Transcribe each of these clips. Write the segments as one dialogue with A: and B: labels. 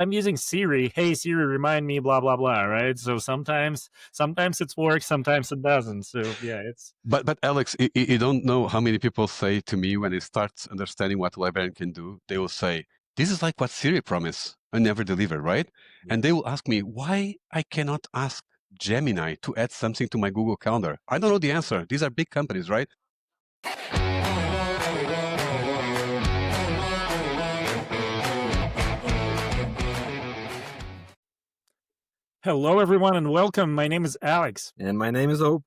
A: I'm using Siri. Hey Siri, remind me, blah blah blah. Right. So sometimes it works, sometimes it doesn't. So yeah, it's
B: But Alex, you don't know how many people say to me when they start understanding what a librarian can do, they will say, this is like what Siri promised and never delivered, right? And they will ask me why I cannot ask Gemini to add something to my Google Calendar. I don't know the answer. These are big companies, right?
A: hello everyone and welcome. My name is Alex.
C: And my name is Hope.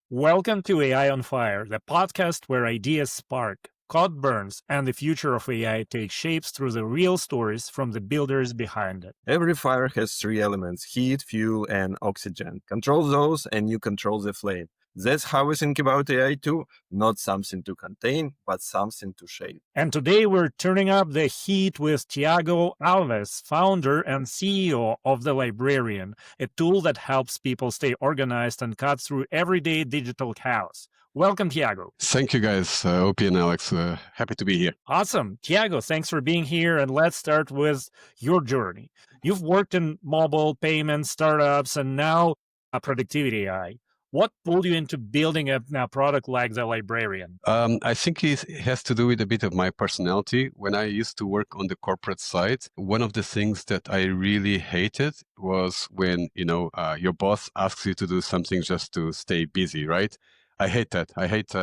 A: Welcome to AI on Fire, the podcast where ideas spark, code burns, and the future of AI takes shapes through the real stories from the builders behind it.
C: Every fire has three elements: heat, fuel, and oxygen. Control those and you control the flame. That's how we think about AI too. Not something to contain, but something to shape.
A: And today we're turning up the heat with Tiago Alves, founder and CEO of The Librarian, a tool that helps people stay organized and cut through everyday digital chaos. Welcome, Tiago.
B: Thank you guys, Opie and Alex. Happy to be here.
A: Awesome. Tiago, thanks for being here. And let's start with your journey. You've worked in mobile payments, startups, and now a productivity AI. What pulled you into building a product like The Librarian?
B: I think it has to do with a bit of my personality. When I used to work on the corporate side, one of the things that I really hated was when, your boss asks you to do something just to stay busy, right? I hate that. I hate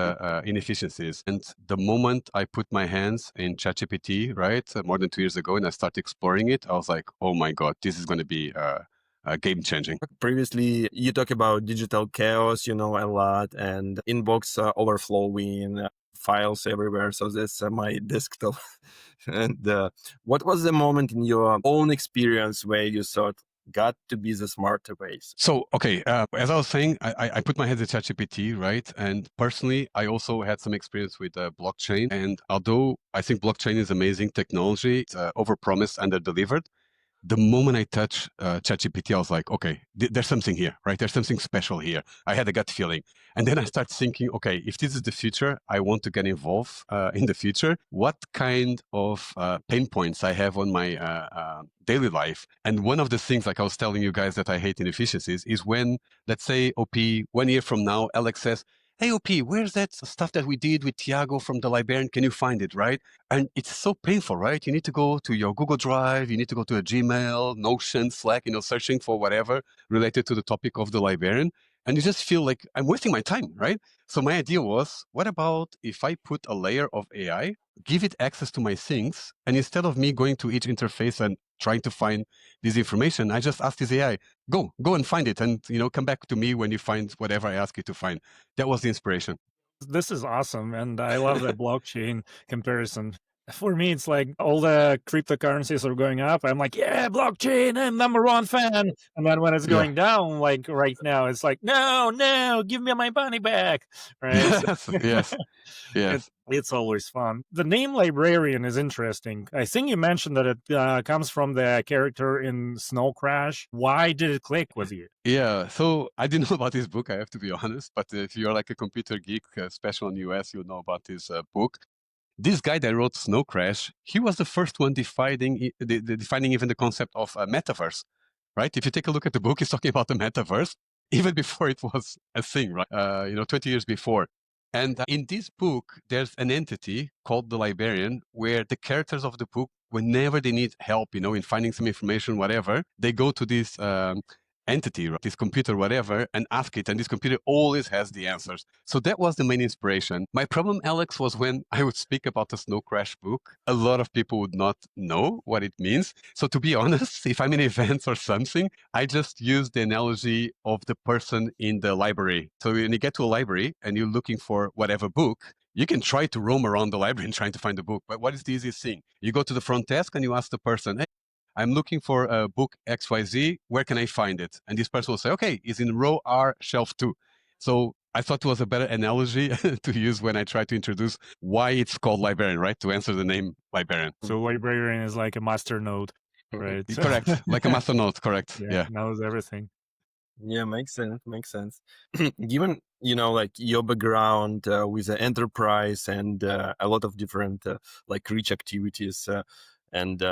B: inefficiencies. And the moment I put my hands in ChatGPT, right, more than 2 years ago, and I started exploring it, I was like, oh my God, this is going to be game changing.
C: Previously, you talk about digital chaos, a lot, and inbox overflowing, files everywhere. So that's my desktop. And what was the moment in your own experience where you thought, got to be the smarter ways?
B: So, okay, as I was saying, I put my head in ChatGPT, right? And personally, I also had some experience with blockchain. And although I think blockchain is amazing technology, it's overpromised, under-delivered. The moment I touched ChatGPT, I was like, okay, there's something here, right? There's something special here. I had a gut feeling. And then I started thinking, okay, if this is the future, I want to get involved in the future. What kind of pain points I have on my daily life? And one of the things, like I was telling you guys that I hate inefficiencies, is when, let's say, OP, 1 year from now, Alex says, hey, OP, where's that stuff that we did with Tiago from The Librarian? Can you find it, right? And it's so painful, right? You need to go to your Google Drive, you need to go to a Gmail, Notion, Slack, searching for whatever related to the topic of The Librarian. And you just feel like I'm wasting my time, right? So my idea was, what about if I put a layer of AI, give it access to my things, and instead of me going to each interface and trying to find this information, I just ask this AI, go and find it, and come back to me when you find whatever I ask you to find. That was the inspiration.
A: This is awesome. And I love the blockchain comparison. For me, it's like all the cryptocurrencies are going up. I'm like, yeah, blockchain, I'm number one fan. And then when it's going down, like right now, it's like, no, give me my money back. Right?
B: Yes.
A: It's always fun. The name Librarian is interesting. I think you mentioned that it comes from the character in Snow Crash. Why did it click with you?
B: Yeah, so I didn't know about this book, I have to be honest. But if you're like a computer geek, especially in the US, you'll know about this book. This guy that wrote Snow Crash, he was the first one defining even the concept of a metaverse, right? If you take a look at the book, he's talking about the metaverse even before it was a thing, right? 20 years before. And in this book, there's an entity called the Librarian, where the characters of the book, whenever they need help, in finding some information, whatever, they go to this entity, right, this computer, whatever, and ask it. And this computer always has the answers. So that was the main inspiration. My problem, Alex, was when I would speak about the Snow Crash book, a lot of people would not know what it means. So to be honest, if I'm in events or something, I just use the analogy of the person in the library. So when you get to a library and you're looking for whatever book, you can try to roam around the library and trying to find the book. But what is the easiest thing? You go to the front desk and you ask the person, hey, I'm looking for a book XYZ. Where can I find it? And this person will say, okay, it's in row R, shelf 2. So I thought it was a better analogy to use when I try to introduce why it's called Librarian, right? To answer the name Librarian.
A: So Librarian is like a master node, right?
B: Correct. Like a master node, correct. Yeah.
A: Knows everything.
C: Yeah, makes sense. Given, like your background with the enterprise and a lot of different like rich activities and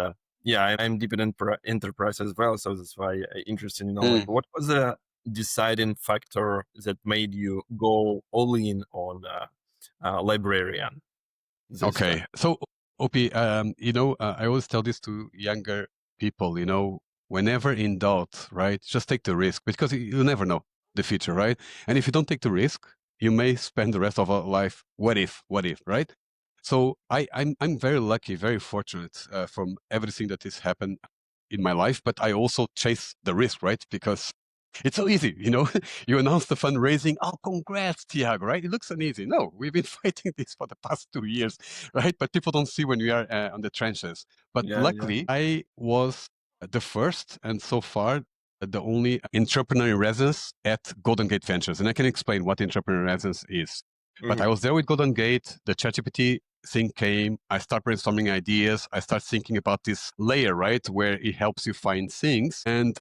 C: Yeah, I'm deep in enterprise as well, so that's why interesting.
B: Mm.
C: What was the deciding factor that made you go all in on librarian this time?
B: Okay. So, OP, I always tell this to younger people, whenever in doubt, right, just take the risk because you never know the future, right? And if you don't take the risk, you may spend the rest of our life, what if, right? So I'm very lucky, very fortunate from everything that has happened in my life, but I also chase the risk, right? Because it's so easy, you announce the fundraising. Oh, congrats, Tiago, right? It looks so easy. No, we've been fighting this for the past 2 years, right? But people don't see when we are on the trenches. But
C: Yeah, yeah.
B: luckily, I was the first and so far the only entrepreneur in residence at Golden Gate Ventures. And I can explain what entrepreneur in residence is. But I
C: Mhm.
B: was there with Golden Gate, the ChatGPT thing came, I start brainstorming ideas, I start thinking about this layer, right, where it helps you find things. And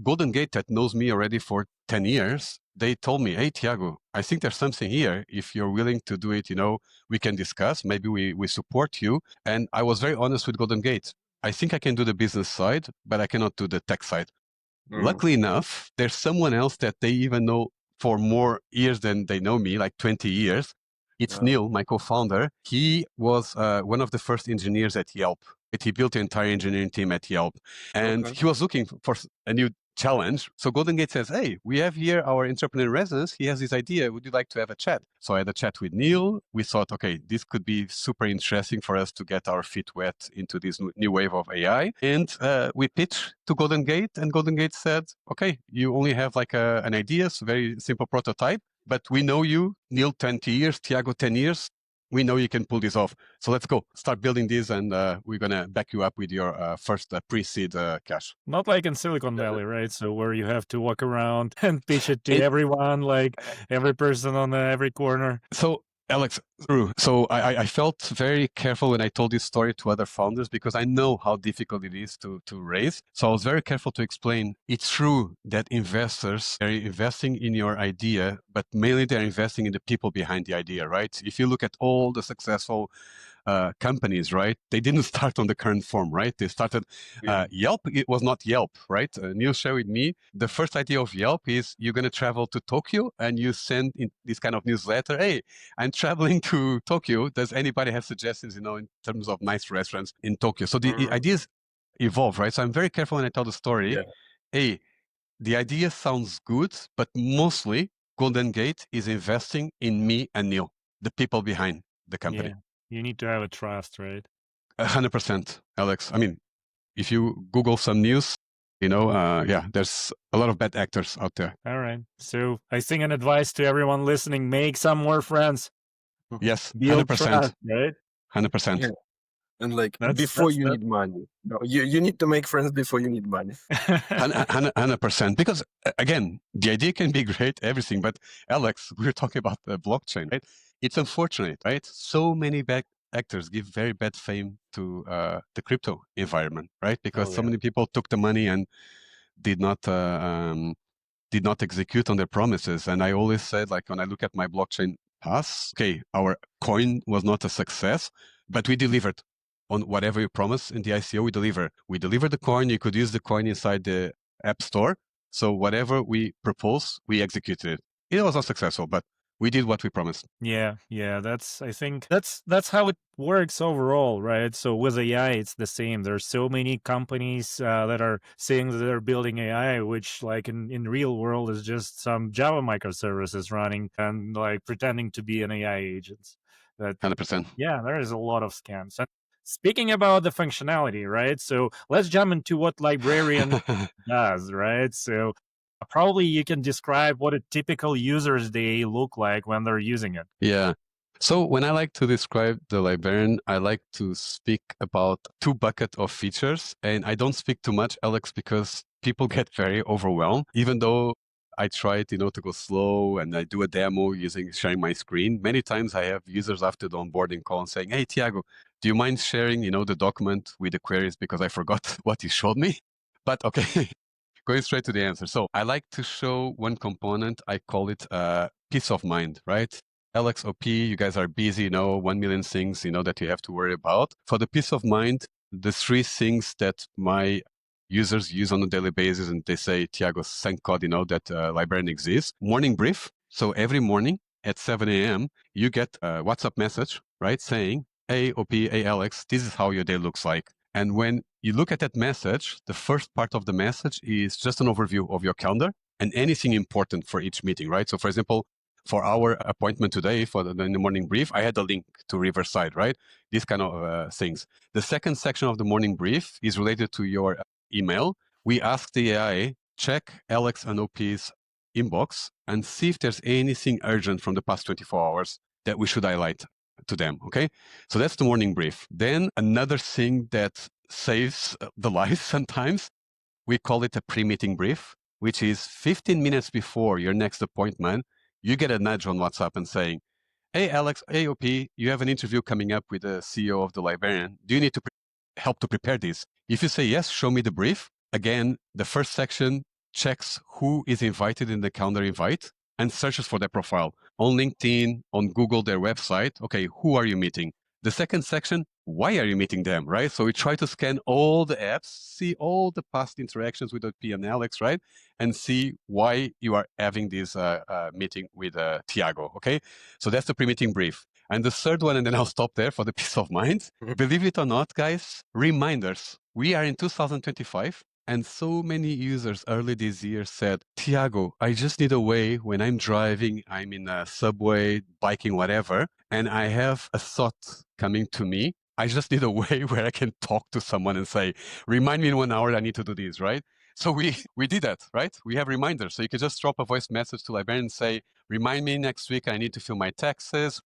B: Golden Gate that knows me already for 10 years, they told me, hey, Tiago, I think there's something here. If you're willing to do it, we can discuss. Maybe we support you. And I was very honest with Golden Gate. I think I can do the business side, but I cannot do the tech side.
C: Mhm.
B: Luckily enough, there's someone else that they even know for more years than they know me, like 20 years. It's
C: Uh,
B: Neil, my co-founder. He was one of the first engineers at Yelp. He built the entire engineering team at Yelp. And
C: okay.
B: he was looking for a new challenge. So Golden Gate says, hey, we have here our entrepreneur in residence. He has this idea. Would you like to have a chat? So I had a chat with Neil. We thought, okay, this could be super interesting for us to get our feet wet into this new wave of AI. And we pitched to Golden Gate, and Golden Gate said, okay, you only have like an idea, it's a very simple prototype, but we know you, Neil, 20 years, Tiago, 10 years. We know you can pull this off. So let's go start building this, and we're going to back you up with your first pre-seed cash.
A: Not like in Silicon Valley, right? So where you have to walk around and pitch it to
B: And
A: everyone, like every person on every corner.
B: so, Alex, true. So I felt very careful when I told this story to other founders because I know how difficult it is to raise. So I was very careful to explain it's true that investors are investing in your idea, but mainly they're investing in the people behind the idea, right? If you look at all the successful companies, right? They didn't start on the current form, right? They started
C: Yeah.
B: Yelp. It was not Yelp, right? Neil shared with me the first idea of Yelp is you're going to travel to Tokyo and you send in this kind of newsletter. Hey, I'm traveling to Tokyo. Does anybody have suggestions, in terms of nice restaurants in Tokyo? So the
C: Mhm.
B: ideas evolve, right? So I'm very careful when I tell the story.
C: Yeah.
B: Hey, the idea sounds good, but mostly Golden Gate is investing in me and Neil, the people behind the company.
A: Yeah. You need to have a trust, right?
B: 100%, Alex. I mean, if you Google some news, yeah, there's a lot of bad actors out there.
A: All right. So I think an advice to everyone listening, make some more friends.
B: Yes,
A: Build
B: 100%,
A: trust, right?
B: 100%.
C: Yeah. And like
A: That's
C: before
A: that's
C: you
A: that.
C: need money. No, you need to make friends before you need money.
B: 100%. Because again, the idea can be great, everything. But Alex, we were talking about the blockchain, right? It's unfortunate, right? So many bad actors give very bad fame to the crypto environment, right? Because
C: Oh
B: so
C: yeah.
B: many people took the money and did not did not execute on their promises. And I always said, like, when I look at my blockchain pass, okay, our coin was not a success, but we delivered on whatever you promised in the ICO. We deliver. We delivered the coin. You could use the coin inside the app store. So whatever we proposed, we executed it. It was not successful, but we did what we promised.
A: Yeah, that's I think that's how it works overall, right? So with AI, it's the same. There's so many companies that are saying that they're building AI, which like in real world is just some Java microservices running and like pretending to be an AI agent. But
B: 100%.
A: yeah, there is a lot of scams. And speaking about the functionality, right? So let's jump into what librarian does, right? So probably you can describe what a typical user's day look like when they're using it.
B: Yeah. So when I like to describe the librarian, I like to speak about two buckets of features. And I don't speak too much, Alex, because people get very overwhelmed, even though I try to go slow and I do a demo sharing my screen. Many times I have users after the onboarding call and saying, hey, Tiago, do you mind sharing, the document with the queries because I forgot what you showed me? But okay, going straight to the answer. So I like to show one component. I call it peace of mind, right? LXOP, you guys are busy, 1 million things, that you have to worry about. For the peace of mind, the three things that my users use on a daily basis, and they say, Tiago, thank God, that Librarian exists. Morning brief. So every morning at 7 a.m., you get a WhatsApp message, right, saying, hey, OP, hey, Alex, this is how your day looks like. And when you look at that message, the first part of the message is just an overview of your calendar and anything important for each meeting, right? So for example, for our appointment today in the morning brief, I had a link to Riverside, right? These kind of things. The second section of the morning brief is related to your email. We ask the AI, check Alex and OP's inbox and see if there's anything urgent from the past 24 hours that we should highlight to them, okay? So that's the morning brief. Then another thing that saves the life sometimes, we call it a pre-meeting brief, which is 15 minutes before your next appointment, you get a nudge on WhatsApp and saying, hey, Alex, AOP, you have an interview coming up with the CEO of The Librarian. Do you need to help to prepare this? If you say yes, show me the brief. Again, the first section checks who is invited in the calendar invite and searches for their profile on LinkedIn, on Google, their website. Okay, who are you meeting? The second section, why are you meeting them, right? So we try to scan all the apps, see all the past interactions with OP and Alex, right? And see why you are having this meeting with Tiago, okay? So that's the pre-meeting brief. And the third one, and then I'll stop there for the peace of mind. Believe it or not, guys, reminders. We are in 2025. And so many users early this year said, Tiago, I just need a way when I'm driving, I'm in a subway, biking, whatever, and I have a thought coming to me. I just need a way where I can talk to someone and say, remind me in 1 hour I need to do this, right? So we did that, right? We have reminders. So you can just drop a voice message to Librarian and say, remind me next week I need to fill my taxes.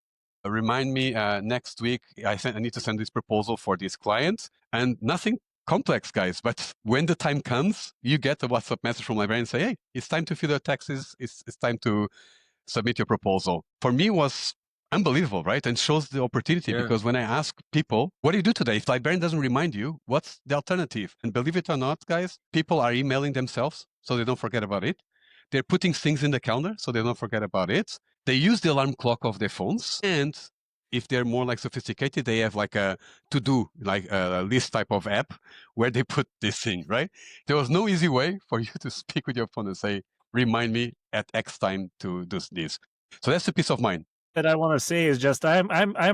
B: Remind me next week I need to send this proposal for this client. And nothing complex, guys. But when the time comes, you get a WhatsApp message from Librarian and say, hey, it's time to fill your taxes. It's time to submit your proposal. For me, was unbelievable, right? And shows the opportunity because when I ask people, what do you do today? If Librarian doesn't remind you, what's the alternative? And believe it or not, guys, people are emailing themselves so they don't forget about it. They're putting things in the calendar so they don't forget about it. They use the alarm clock of their phones. And if they're more like sophisticated, they have like a to-do, like a list type of app where they put this thing, right? There was no easy way for you to speak with your phone and say, remind me at X time to do this. So that's the peace of mind.
A: That I want to say is just I'm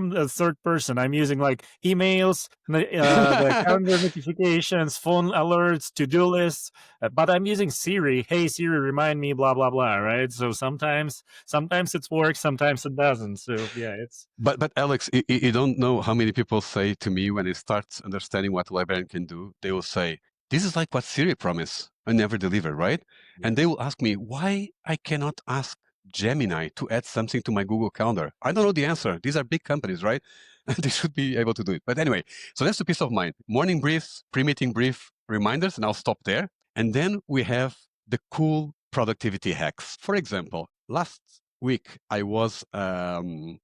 A: the third person. I'm using like emails, the calendar notifications, phone alerts, to-do lists, but I'm using Siri. Hey Siri, remind me, blah blah blah. Right. So sometimes it works, sometimes it doesn't. So yeah, it's.
B: But Alex, you don't know how many people say to me when they start understanding what Librarian can do. They will say, "This is like what Siri promised and never deliver," right? And they will ask me why I cannot ask Gemini to add something to my Google Calendar. I don't know the answer. These are big companies, right? They should be able to do it. But anyway, so that's the peace of mind. Morning briefs, pre-meeting brief, reminders, and I'll stop there. And then we have the cool productivity hacks. For example, last week I was in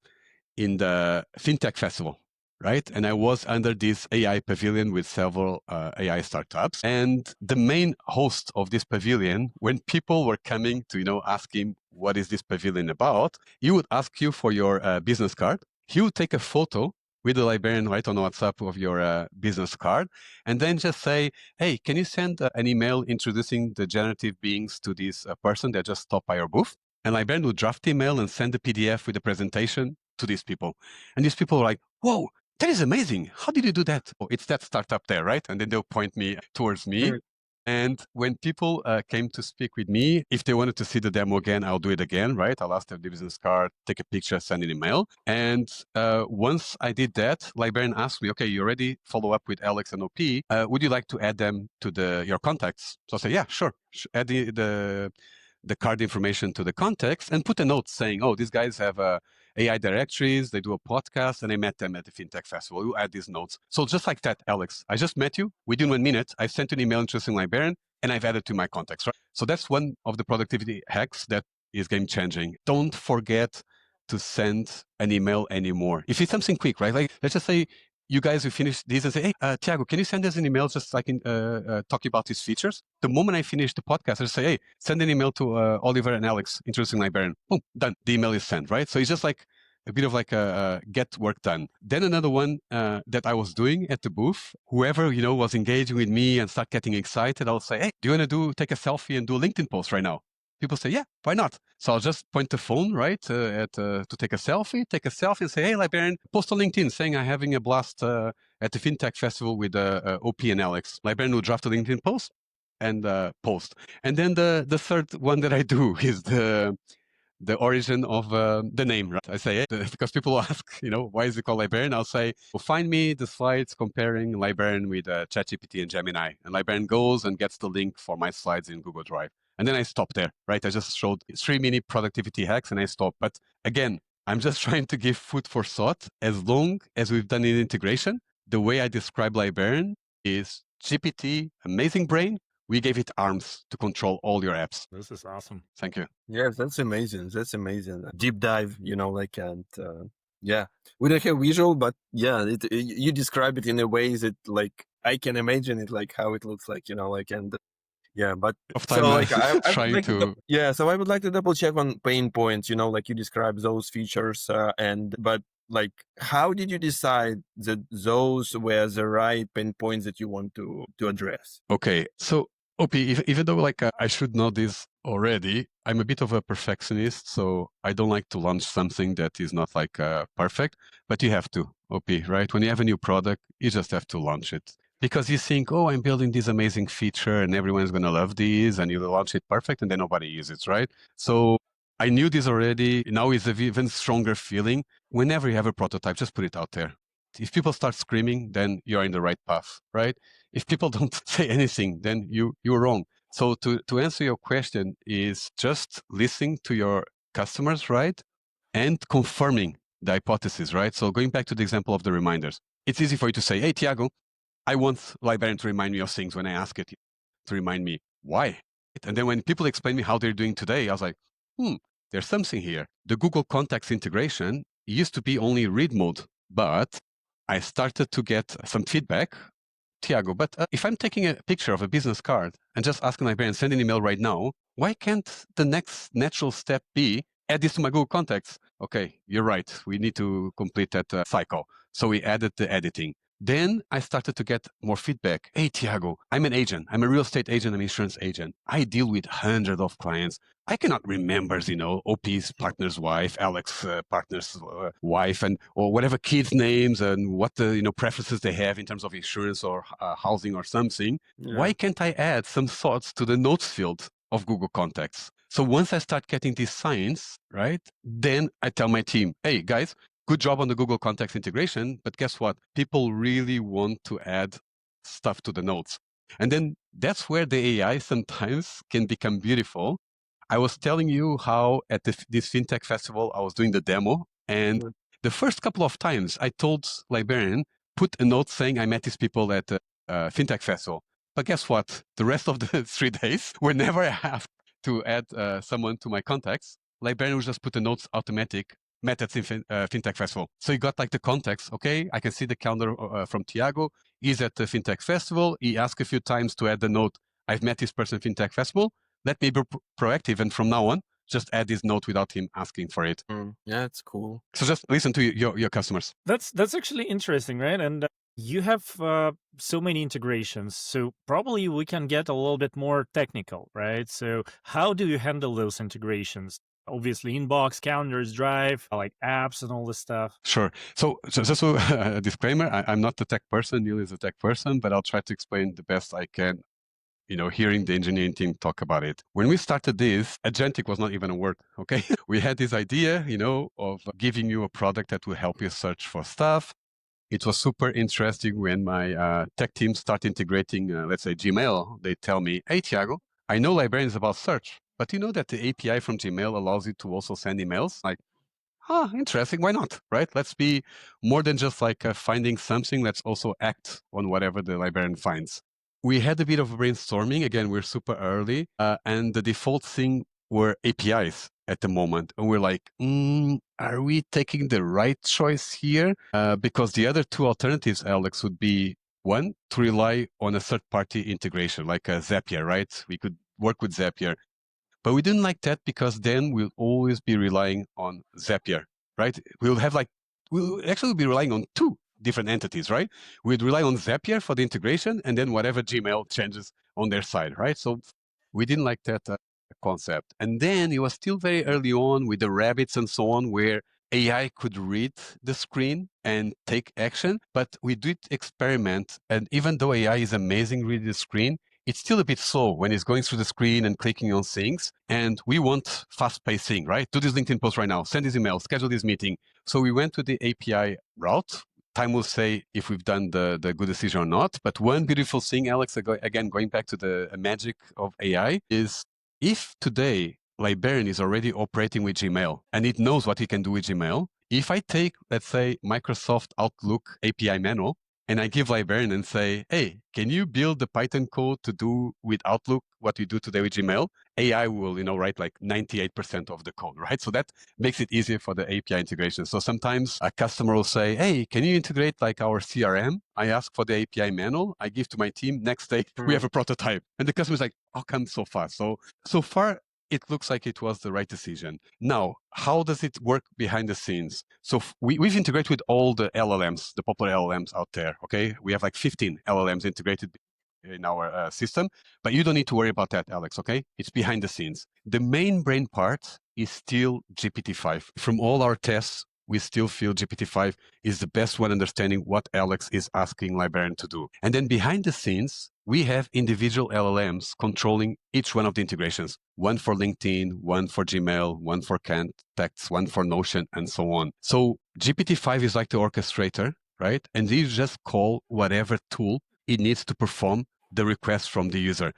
B: the FinTech Festival, right? And I was under this AI pavilion with several AI startups. And the main host of this pavilion, when people were coming to, ask him, what is this pavilion about? He would ask you for your business card. He would take a photo with the librarian right on WhatsApp of your business card, and then just say, hey, can you send an email introducing the generative beings to this person that just stopped by your booth? And librarian would draft the email and send the PDF with the presentation to these people. And these people were like, whoa, that is amazing. How did you do that? Oh, it's that startup there, right? And then they'll point me towards me. And when people came to speak with me, if they wanted to see the demo again, I'll do it again, right? I'll ask them the business card, take a picture, send an email. And once I did that, Librarian asked me, okay, you already follow up with Alex and OP. Would you like to add them to your contacts? So I say, yeah, sure. Add the card information to the contacts and put a note saying, oh, these guys have AI directories, they do a podcast, and I met them at the FinTech Festival. You add these notes. So just like that, Alex, I just met you. Within 1 minute, I sent an email introducing Librarian, and I've added to my contacts, right? So that's one of the productivity hacks that is game-changing. Don't forget to send an email anymore. If it's something quick, right? Like, let's just say you guys will finish this and say, hey, Tiago, can you send us an email just so I can talk about these features? The moment I finish the podcast, I just say, hey, send an email to Oliver and Alex introducing Librarian. Boom, done. The email is sent, right? So it's just like a bit of like a get work done. Then another one that I was doing at the booth, whoever, was engaging with me and start getting excited, I'll say, hey, do you want to take a selfie and do a LinkedIn post right now? People say, yeah, why not? So I'll just point the phone, right, to take a selfie and say, hey, librarian, post on LinkedIn saying I'm having a blast at the FinTech Festival with OP and Alex. Librarian will draft a LinkedIn post and post. And then the third one that I do is the origin of the name, right? I say, because people ask, why is it called Librarian? I'll say, well, find me the slides comparing Librarian with ChatGPT and Gemini. And Librarian goes and gets the link for my slides in Google Drive. And then I stop there, right? I just showed 3 mini productivity hacks and I stop. But again, I'm just trying to give food for thought. As long as we've done an integration, the way I describe Librarian is GPT, amazing brain. We gave it arms to control all your apps.
A: This is awesome.
B: Thank you.
C: Yes, that's amazing. That's amazing. Deep dive, and yeah, we don't have visual, but yeah, you describe it in a way that like I can imagine it, like how it looks like, and yeah, but
B: Of
C: so
B: time
C: like I would
B: trying
C: like
B: to.
C: yeah, so I would like to double check on pain points, like you describe those features, but like how did you decide that those were the right pain points that you want to address?
B: Okay, so OP, even though like I should know this already, I'm a bit of a perfectionist, so I don't like to launch something that is not like perfect. But you have to, OP, right? When you have a new product, you just have to launch it because you think, oh, I'm building this amazing feature and everyone's gonna love this, and you launch it perfect, and then nobody uses it, right? So I knew this already. Now it's an even stronger feeling. Whenever you have a prototype, just put it out there. If people start screaming, then you're in the right path, right? If people don't say anything, then you're wrong. So to answer your question is just listening to your customers, right? And confirming the hypothesis, right? So going back to the example of the reminders, it's easy for you to say, hey, Tiago, I want Librarian to remind me of things when I ask it to remind me. Why? And then when people explain me how they're doing today, I was like, there's something here. The Google Contacts integration used to be only read mode, but I started to get some feedback, Tiago, but if I'm taking a picture of a business card and just asking my parents, send an email right now, why can't the next natural step be add this to my Google Contacts? Okay, you're right. We need to complete that cycle. So we added the editing. Then I started to get more feedback. Hey, Tiago, I'm an agent. I'm a real estate agent. I'm an insurance agent. I deal with hundreds of clients. I cannot remember, OP's partner's wife, Alex partner's wife, or whatever kids' names and what the preferences they have in terms of insurance or housing or something.
C: Yeah.
B: Why can't I add some thoughts to the notes field of Google Contacts? So once I start getting these signs, right, then I tell my team, hey, guys, good job on the Google Contacts integration, but guess what? People really want to add stuff to the notes. And then that's where the AI sometimes can become beautiful. I was telling you how at this FinTech festival, I was doing the demo. And the first couple of times I told Librarian, put a note saying I met these people at the FinTech festival. But guess what? The rest of the 3 days, whenever I have to add someone to my contacts, Librarian will just put the notes automatic, met at FinTech festival. So you got like the context. Okay, I can see the calendar from Tiago. He's at the FinTech festival. He asked a few times to add the note, I've met this person at FinTech festival. Let me be proactive, and from now on, just add this note without him asking for it.
C: Yeah, it's cool.
B: So just listen to your customers.
A: That's actually interesting, right? And you have so many integrations, so probably we can get a little bit more technical, right? So how do you handle those integrations? Obviously, inbox, calendars, drive, like apps and all this stuff.
B: Sure. So just a disclaimer, I'm not the tech person. Neil is a tech person, but I'll try to explain the best I can. Hearing the engineering team talk about it. When we started this, agentic was not even a word, okay? We had this idea, of giving you a product that will help you search for stuff. It was super interesting when my tech team start integrating, let's say, Gmail. They tell me, hey, Tiago, I know Librarian is about search, but you know that the API from Gmail allows you to also send emails? Like, interesting. Why not? Right? Let's be more than just like finding something. Let's also act on whatever the librarian finds. We had a bit of brainstorming. Again, we're super early, and the default thing were APIs at the moment. And we're like, are we taking the right choice here? Because the other two alternatives, Alex, would be one, to rely on a third-party integration, like a Zapier, right? We could work with Zapier. But we didn't like that because then we'll always be relying on Zapier. right? We'll actually be relying on two different entities, right? We'd rely on Zapier for the integration and then whatever Gmail changes on their side, right? So we didn't like that concept. And then it was still very early on with the rabbits and so on, where AI could read the screen and take action, but we did experiment. And even though AI is amazing reading the screen, it's still a bit slow when it's going through the screen and clicking on things. And we want fast-paced thing, right? Do this LinkedIn post right now, send this email, schedule this meeting. So we went to the API route. Time will say if we've done the good decision or not. But one beautiful thing, Alex, again, going back to the magic of AI, is if today Librarian is already operating with Gmail and it knows what it can do with Gmail, if I take, let's say, Microsoft Outlook API manual, and I give Librarian and say, hey, can you build the Python code to do with Outlook what we do today with Gmail? AI will, write like 98% of the code, right? So that makes it easier for the API integration. So sometimes a customer will say, hey, can you integrate like our CRM? I ask for the API manual. I give to my team. Next day, we have a prototype. And the customer is like, how come so fast? So far, it looks like it was the right decision. Now, how does it work behind the scenes? So we've integrated with all the LLMs, the popular LLMs out there, okay? We have like 15 LLMs integrated in our system, but you don't need to worry about that, Alex, okay? It's behind the scenes. The main brain part is still GPT-5. From all our tests, we still feel GPT-5 is the best one understanding what Alex is asking Librarian to do. And then behind the scenes, we have individual LLMs controlling each one of the integrations. One for LinkedIn, one for Gmail, one for contacts, one for Notion, and so on. So GPT-5 is like the orchestrator, right? And you just call whatever tool it needs to perform the request from the user.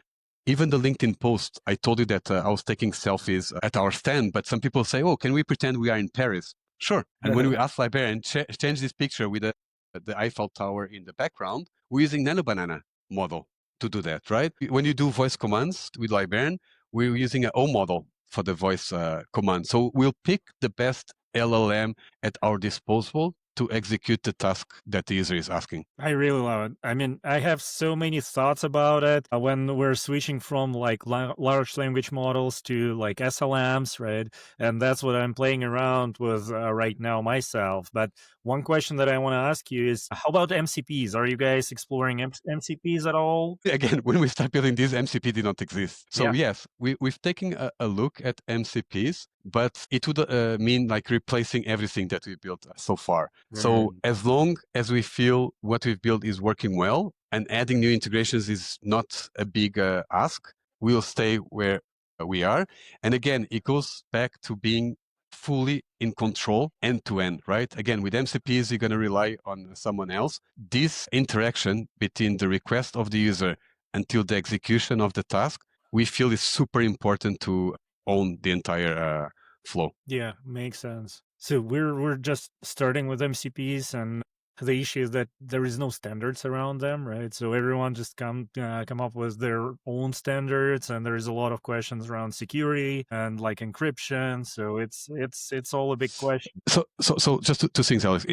B: Even the LinkedIn post, I told you that I was taking selfies at our stand, but some people say, oh, can we pretend we are in Paris? Sure. And when we ask Librarian, change this picture with the Eiffel Tower in the background, we're using Nano Banana model to do that, right? When you do voice commands with Librarian, we're using an O model for the voice command. So we'll pick the best LLM at our disposal to execute the task that the user is asking.
A: I really love it. I mean, I have so many thoughts about it when we're switching from like large language models to like SLMs, right? And that's what I'm playing around with right now myself. But one question that I want to ask you is, how about MCPs? Are you guys exploring MCPs at all?
B: Again, when we start building these, MCP did not exist. So
A: Yeah.
B: yes, we've taken a look at MCPs, but it would mean like replacing everything that we built so far. So as long as we feel what we've built is working well and adding new integrations is not a big ask, we'll stay where we are. And again, it goes back to being fully in control end to end, right? Again, with MCPs, you're going to rely on someone else. This interaction between the request of the user until the execution of the task, we feel is super important to own the entire flow.
A: Yeah, makes sense. So we're just starting with MCPs, and the issue is that there is no standards around them, right? So everyone just come up with their own standards, and there is a lot of questions around security and like encryption. So it's all a big question.
B: So just two things, Alex.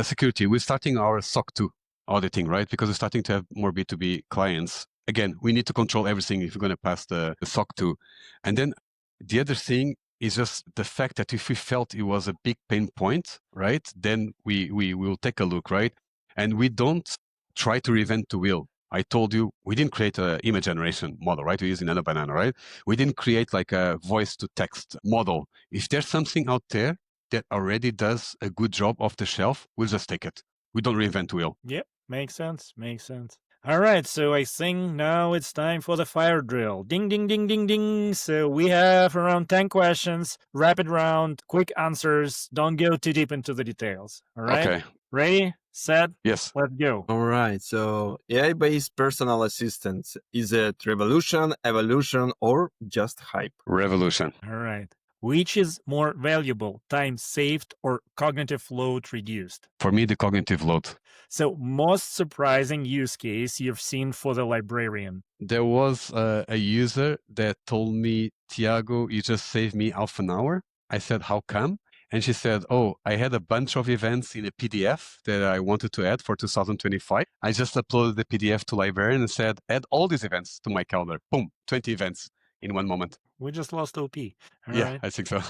B: Security. We're starting our SOC 2 auditing, right? Because we're starting to have more B2B clients. Again, we need to control everything if we're going to pass the SOC 2. And then the other thing is just the fact that if we felt it was a big pain point, right, then we will take a look, right? And we don't try to reinvent the wheel. I told you we didn't create an image generation model, right? We're using Nano Banana, right? We didn't create like a voice to text model. If there's something out there that already does a good job off the shelf, we'll just take it. We don't reinvent the wheel.
A: Yep, makes sense. Makes sense. All right, so I think now it's time for the fire drill. Ding, ding, ding, ding, ding. So we have around 10 questions, rapid round, quick answers. Don't go too deep into the details. All right?
B: Okay.
A: Ready, set,
B: Yes.
A: let's go.
C: All right. So AI-based personal assistants, is it revolution, evolution, or just hype?
B: Revolution.
A: All right. Which is more valuable, time saved or cognitive load reduced?
B: For me, the cognitive load.
A: So most surprising use case you've seen for the librarian?
B: There was a user that told me, Tiago, you just saved me half an hour. I said, how come? And she said, oh, I had a bunch of events in a PDF that I wanted to add for 2025. I just uploaded the PDF to Librarian and said, add all these events to my calendar. Boom, 20 events in one moment.
A: We just lost OP. All
B: Yeah,
A: right.
B: I think so.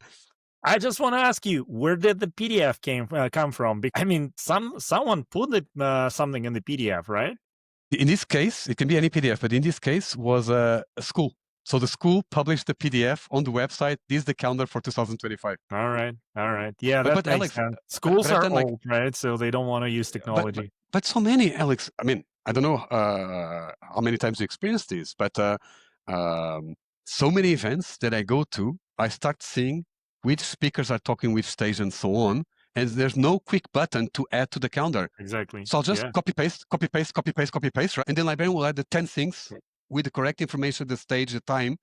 A: I just want to ask you, where did the PDF come from? I mean, someone put something in the PDF, right?
B: In this case, it can be any PDF, but in this case was a school. So the school published the PDF on the website. This is the calendar for 2025.
A: All right. Yeah, that
B: But
A: makes
B: Alex,
A: sense. Schools
B: I've
A: are
B: done like,
A: old, right? So they don't want to use technology.
B: but so many, Alex. I mean, I don't know how many times you experienced this, but so many events that I go to, I start seeing which speakers are talking which stage and so on, and there's no quick button to add to the calendar.
A: Exactly.
B: So I'll just copy paste, right? And then librarian will add the 10 things with the correct information, the stage, the time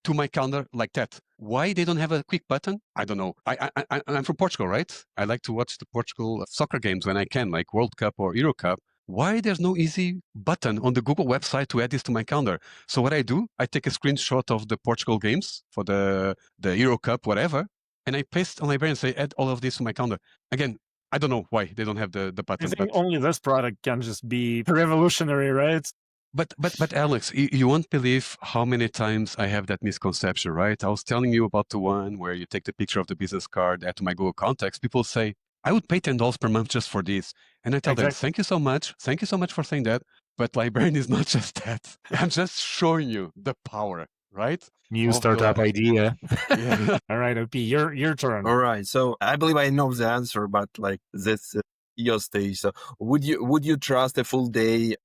B: to my calendar like that. Why they don't have a quick button? I don't know. I'm from Portugal, right? I like to watch the Portugal soccer games when I can, like World Cup or Euro Cup. Why there's no easy button on the Google website to add this to my calendar? So what I do, I take a screenshot of the Portugal games for the Euro Cup, whatever, and I paste on librarian and say, add all of this to my calendar. Again, I don't know why they don't have the
A: I
B: button.
A: think only this product can just be revolutionary, right?
B: But Alex, you won't believe how many times I have that misconception, right? I was telling you about the one where you take the picture of the business card, add to my Google contacts. People say, I would pay $10 per month just for this. And I tell them, thank you so much. Thank you so much for saying that. But librarian is not just that. I'm just showing you the power, right?
A: New startup idea.
B: Yeah.
A: All right, OP, your turn.
C: All right. So I believe I know the answer, but like that's your stage. So would you trust a full day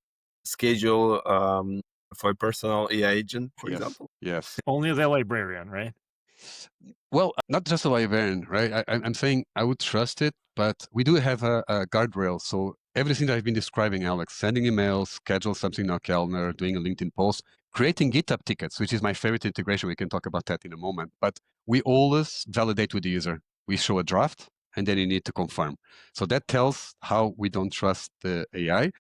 C: schedule for a personal AI agent, for example?
B: Yes.
A: Only the librarian, right?
B: Well, not just a librarian, right? I'm saying I would trust it, but we do have a guardrail. So everything that I've been describing, Alex, sending emails, schedule something in our calendar, doing a LinkedIn post, creating GitHub tickets, which is my favorite integration. We can talk about that in a moment. But we always validate with the user. We show a draft, and then you need to confirm. So that tells how we don't trust the AI.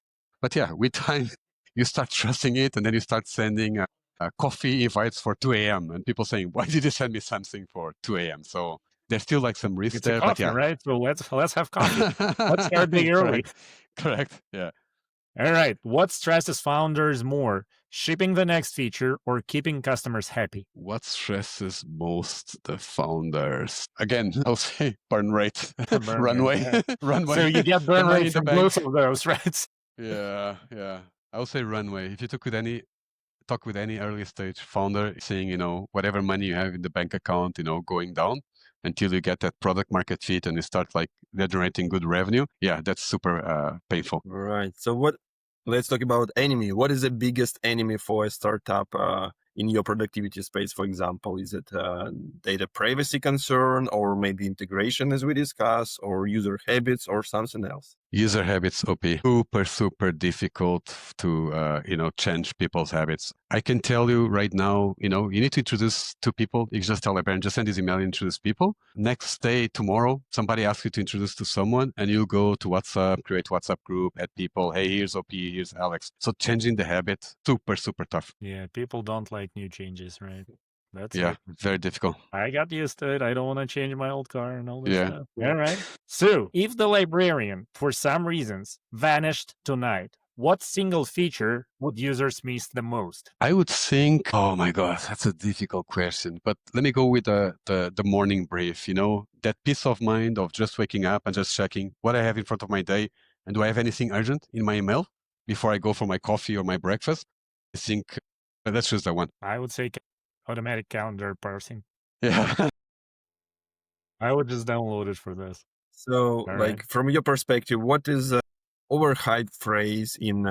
B: But yeah, with time, you start trusting it, and then you start sending coffee invites for 2 a.m. and people saying, why did you send me something for 2 a.m.? So there's still like some risk
A: It's
B: there.
A: a coffee,
B: but yeah.
A: right? So let's have coffee. Let's start day early.
B: Correct. Yeah.
A: All right. What stresses founders more? Shipping the next feature or keeping customers happy?
B: What stresses most the founders? Again, I'll say burn rate. Runway. Runway.
A: So you get burn rate from both of those, right?
B: Yeah. I would say runway. If you talk with any early stage founder, saying, whatever money you have in the bank account, going down until you get that product market fit and you start like generating good revenue. Yeah, that's super painful.
C: Right. So let's talk about enemy. What is the biggest enemy for a startup in your productivity space, for example? Is it data privacy concern, or maybe integration as we discussed, or user habits, or something else?
B: User habits, OP, super difficult to change people's habits. I can tell you right now, you need to introduce two people. You just tell a parent, just send this email and introduce people. Next day, tomorrow, somebody asks you to introduce to someone, and you'll go to WhatsApp, create WhatsApp group, add people. Hey, here's OP, here's Alex. So changing the habit, super tough.
A: Yeah, people don't like new changes, right? That's
B: very difficult.
A: I got used to it. I don't want to change my old car and all this stuff. All right. So, if the librarian, for some reasons, vanished tonight, what single feature would users miss the most?
B: I would think, oh my God, that's a difficult question. But let me go with the morning brief, that peace of mind of just waking up and just checking what I have in front of my day. And do I have anything urgent in my email before I go for my coffee or my breakfast? I think that's just the one.
A: I would say automatic calendar parsing.
B: Yeah.
A: I would just download it for this.
C: So, from your perspective, what is an overhyped phrase in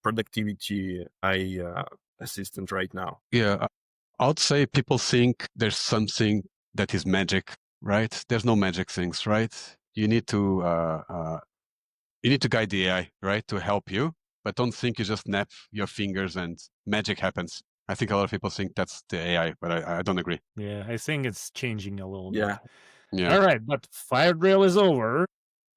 C: productivity AI assistant right now?
B: Yeah, I would say people think there's something that is magic, right? There's no magic things, right? You need to guide the AI, right, to help you, but don't think you just snap your fingers and magic happens. I think a lot of people think that's the AI, but I don't agree.
A: Yeah, I think it's changing a little bit.
B: Yeah.
A: All right, but fire drill is over.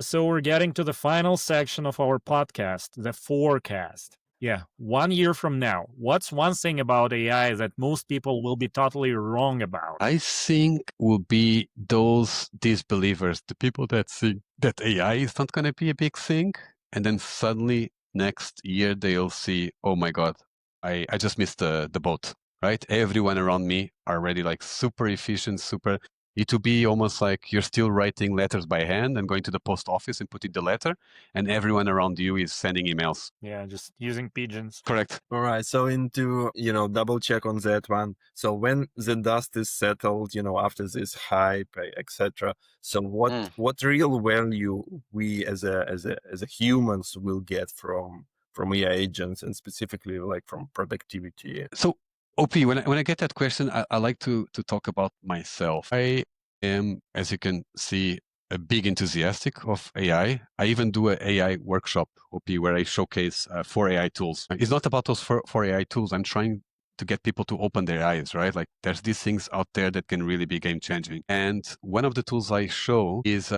A: So we're getting to the final section of our podcast, the forecast. Yeah, 1 year from now, what's one thing about AI that most people will be totally wrong about?
B: I think will be those disbelievers, the people that think that AI is not going to be a big thing. And then suddenly next year, they'll see, oh my God, I just missed the boat, right? Everyone around me are already like super efficient, super It will be almost like you're still writing letters by hand and going to the post office and putting the letter, and everyone around you is sending emails.
A: Yeah, just using pigeons.
B: Correct.
C: All right. So into, double check on that one. So when the dust is settled, after this hype, etc. So what real value we as a humans will get from AI agents, and specifically like from productivity?
B: So OP, when I get that question, I like to talk about myself. I am, as you can see, a big enthusiastic of AI. I even do an AI workshop, OP, where I showcase 4 AI tools. It's not about those 4 AI tools. I'm trying to get people to open their eyes, right? Like there's these things out there that can really be game changing. And one of the tools I show is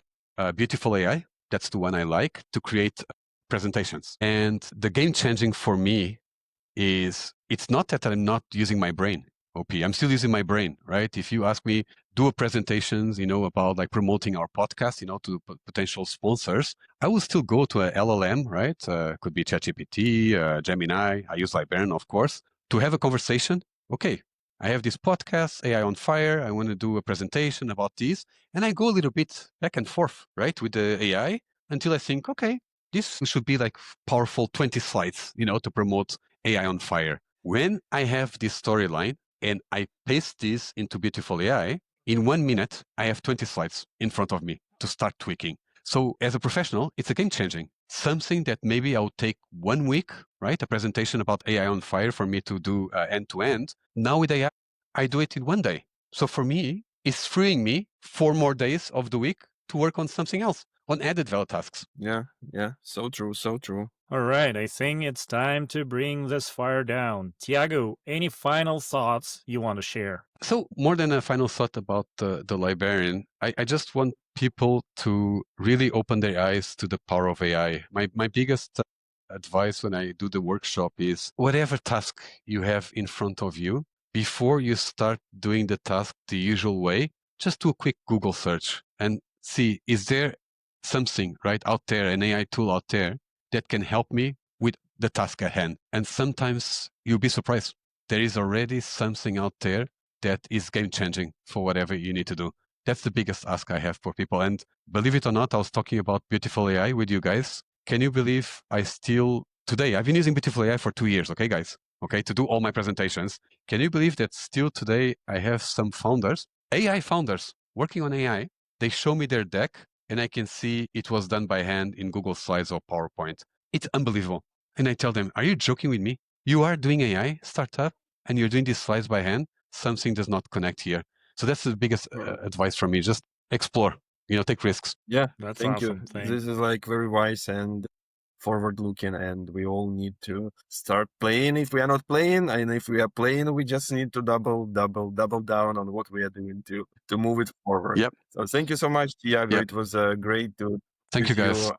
B: Beautiful AI. That's the one I like to create presentations. And the game changing for me is it's not that I'm not using my brain, OP. I'm still using my brain, right? If you ask me, do a presentations, about like promoting our podcast, to potential sponsors, I will still go to a LLM, right? Could be ChatGPT, Gemini. I use Librarian, of course, to have a conversation. Okay, I have this podcast, AI on Fire. I want to do a presentation about this. And I go a little bit back and forth, right, with the AI until I think, okay, this should be like powerful 20 slides, to promote AI on Fire. When I have this storyline and I paste this into Beautiful AI, in 1 minute, I have 20 slides in front of me to start tweaking. So as a professional, it's a game changing. Something that maybe I'll take 1 week, right? A presentation about AI on Fire for me to do end to end. Now with AI, I do it in 1 day. So for me, it's freeing me 4 more days of the week to work on something else, on added value tasks.
C: Yeah. So true. So true.
A: All right, I think it's time to bring this fire down. Tiago, any final thoughts you want to share?
B: So more than a final thought about the librarian, I just want people to really open their eyes to the power of AI. My biggest advice when I do the workshop is whatever task you have in front of you, before you start doing the task the usual way, just do a quick Google search and see, is there something right out there, an AI tool out there that can help me with the task at hand? And sometimes you'll be surprised. There is already something out there that is game changing for whatever you need to do. That's the biggest ask I have for people. And believe it or not, I was talking about Beautiful AI with you guys. Can you believe today, I've been using Beautiful AI for 2 years, okay, guys? Okay, to do all my presentations. Can you believe that still today I have some founders, AI founders, working on AI? They show me their deck and I can see it was done by hand in Google Slides or PowerPoint. It's unbelievable. And I tell them, are you joking with me? You are doing AI startup and you're doing these slides by hand? Something does not connect here. So that's the biggest advice from me. Just explore, take risks.
C: Yeah.
A: That's
C: Thank
A: awesome.
C: you.
A: Thanks.
C: This is like very wise and forward looking, and we all need to start playing if we are not playing, and if we are playing, we just need to double down on what we are doing to move it forward.
B: Yep.
C: So thank you so much, Tiago.
B: Yep.
C: It was great to
B: Thank you, guys.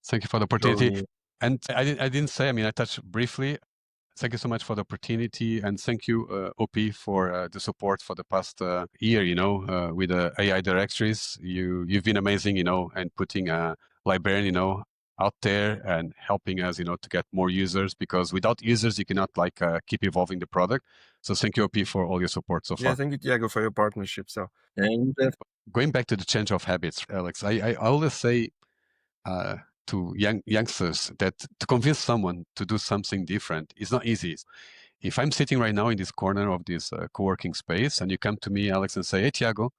B: Thank you for the opportunity. And I didn't say, I touched briefly. Thank you so much for the opportunity, and thank you, OP, for the support for the past year. With the AI directories, you've been amazing. And putting a librarian, out there and helping us, to get more users. Because without users, you cannot keep evolving the product. So thank you, OP, for all your support so far.
C: Yeah, thank you, Tiago, for your partnership. So, and
B: going back to the change of habits, Alex, I always say to youngsters that to convince someone to do something different is not easy. If I'm sitting right now in this corner of this co-working space and you come to me, Alex, and say, hey, Tiago,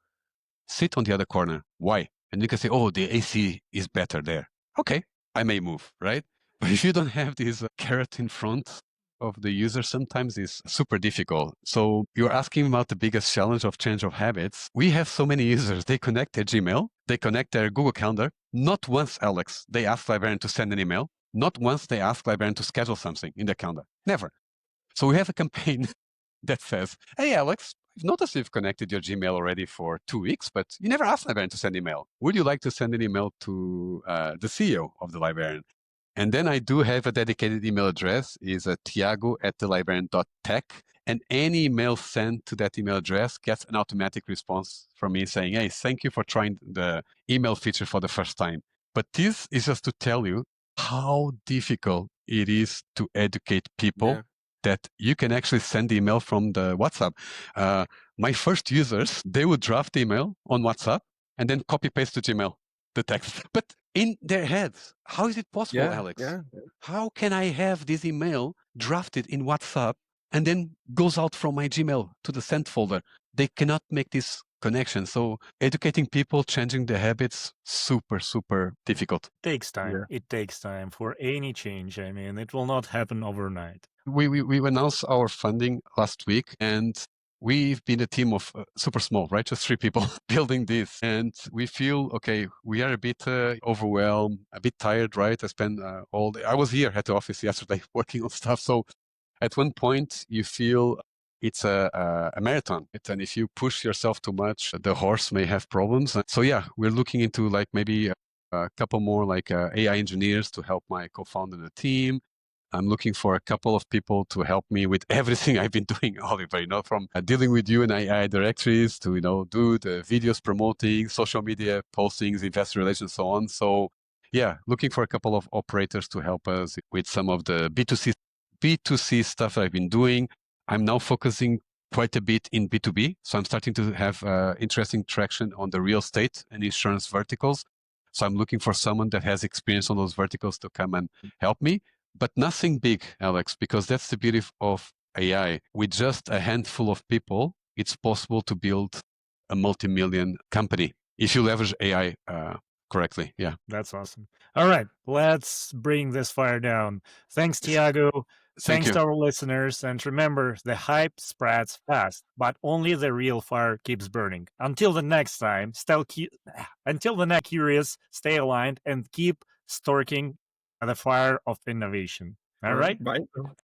B: sit on the other corner. Why? And you can say, oh, the AC is better there. Okay, I may move, right? But if you don't have this carrot in front of the user, sometimes it's super difficult. So you're asking about the biggest challenge of change of habits. We have so many users. They connect their Gmail, they connect their Google Calendar. Not once, Alex, they ask librarian to send an email. Not once they ask librarian to schedule something in their calendar. Never. So we have a campaign that says, hey, Alex, I've noticed you've connected your Gmail already for 2 weeks, but you never asked librarian to send email. Would you like to send an email to the CEO of the librarian? And then I do have a dedicated email address, is tiago@thelibrarian.tech. And any email sent to that email address gets an automatic response from me saying, hey, thank you for trying the email feature for the first time. But this is just to tell you how difficult it is to educate people that you can actually send email from the WhatsApp. My first users, they would draft email on WhatsApp and then copy paste to Gmail the text. But in their heads, how is it possible,
C: Yeah,
B: Alex?
C: yeah.
B: How can I have this email drafted in WhatsApp and then goes out from my Gmail to the sent folder? They cannot make this connection. So educating people, changing the habits, super, super difficult.
A: Takes time.
C: Yeah.
A: It takes time for any change. I mean, it will not happen overnight.
B: We announced our funding last week, and we've been a team of super small, right? Just 3 people building this. And we feel, okay, we are a bit overwhelmed, a bit tired, right? I spent all day. I was here at the office yesterday working on stuff. So at one point you feel it's a marathon. And if you push yourself too much, the horse may have problems. So yeah, we're looking into like maybe a couple more like AI engineers to help my co-founder and the team. I'm looking for a couple of people to help me with everything I've been doing, Oliver, from dealing with you in AI directories to, do the videos promoting, social media postings, investor relations, so on. So yeah, looking for a couple of operators to help us with some of the B2C stuff I've been doing. I'm now focusing quite a bit in B2B. So I'm starting to have interesting traction on the real estate and insurance verticals. So I'm looking for someone that has experience on those verticals to come and help me. But nothing big, Alex, because that's the beauty of AI. With just a handful of people, it's possible to build a multi-million company if you leverage AI correctly. Yeah.
A: That's awesome. All right, let's bring this fire down. Thanks, Tiago.
B: Thank
A: Thanks
B: you.
A: to our listeners. And remember, the hype spreads fast, but only the real fire keeps burning. Until the next time, curious, stay aligned, and keep stoking the fire of innovation. All right?
C: Bye.